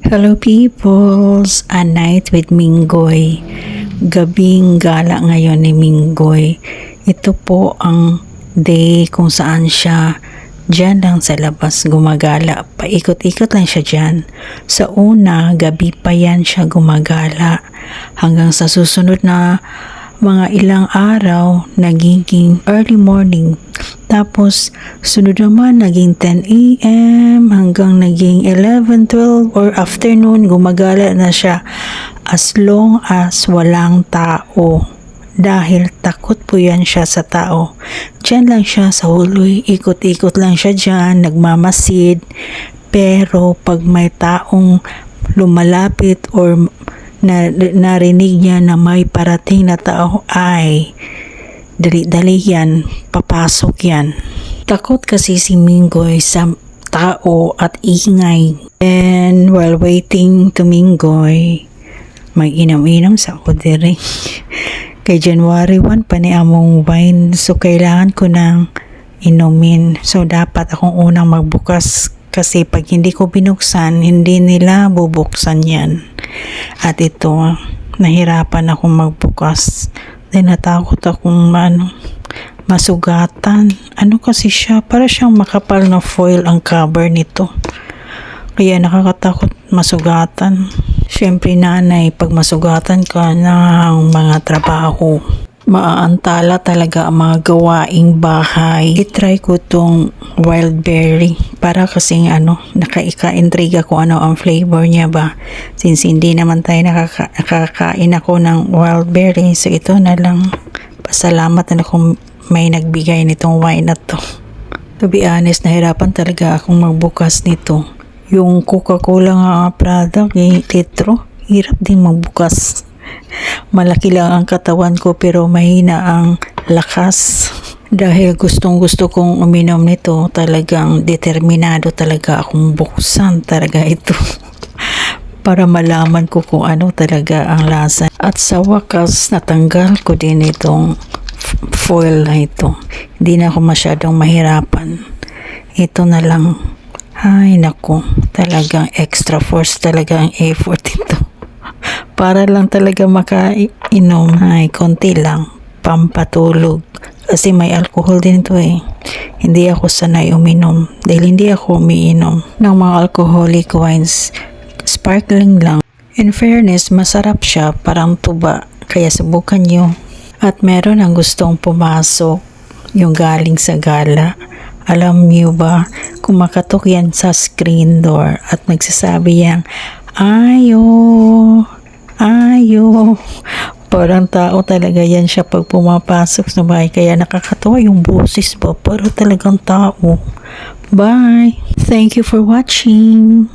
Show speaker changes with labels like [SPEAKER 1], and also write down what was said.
[SPEAKER 1] Hello peoples, a night with Minggoy. Gabing gala ngayon ni Minggoy. Ito po ang day kung saan siya dyan lang sa labas gumagala. Paikot-ikot lang siya dyan. Sa una, gabi pa yan siya gumagala. Hanggang sa susunod na mga ilang araw, nagiging early morning. Tapos, sunod naman, naging 10 a.m. hanggang naging 11, 12 or afternoon, gumagala na siya as long as walang tao. Dahil takot po yan siya sa tao. Diyan lang siya sa huloy, ikot-ikot lang siya dyan, nagmamasid. Pero pag may taong lumalapit or narinig niya na may parating na tao, ay dali-dali yan, papasok yan. Takot kasi si Minggoy sa tao at ingay. And while waiting to Minggoy, may inam-inam sa ako dire. Kay January 1 pa ni among wine, so kailangan ko nang inumin. So dapat akong unang magbukas kasi pag hindi ko binuksan, hindi nila bubuksan yan. At ito, nahirapan akong magbukas. Then natakot akong masugatan. Ano kasi siya? Para siyang makapal na foil ang cover nito. Kaya nakakatakot masugatan. Siyempre nanay, pag masugatan ka ng mga trabaho, maaantala talaga ang mga gawaing bahay. I-try ko tong wild berry para kasing nakaika-intriga ko ano ang flavor niya ba. Since hindi naman tayo nakakain ako ng wild berry, so ito na lang. Pasalamat na kung may nagbigay nitong wine na to. To be honest, nahirapan talaga akong magbukas nito. Yung Coca-Cola nga product, litro, hirap din magbukas. Malaki lang ang katawan ko pero mahina ang lakas. Dahil gustong-gusto kong uminom nito, talagang determinado talaga akong buksan talaga ito. Para malaman ko kung ano talaga ang lasa. At sa wakas, natanggal ko din itong foil na ito. Hindi na ako masyadong mahirapan. Ito na lang. Ay naku, talagang extra force talaga ang effort ito. Para lang talaga makainom, ay konti lang, pampatulog. Kasi may alcohol din ito eh. Hindi ako sanay uminom dahil hindi ako umiinom ng mga alcoholic wines. Sparkling lang. In fairness, masarap siya, parang tuba. Kaya subukan nyo. At meron ang gustong pumasok, yung galing sa gala. Alam niyo ba, kumakatok yan sa screen door at nagsasabi yang, ayo. Parang tao talaga yan siya pag pumapasok sa bahay. Kaya nakakatawa yung boses ba, pero talagang tao. Bye! Thank you for watching!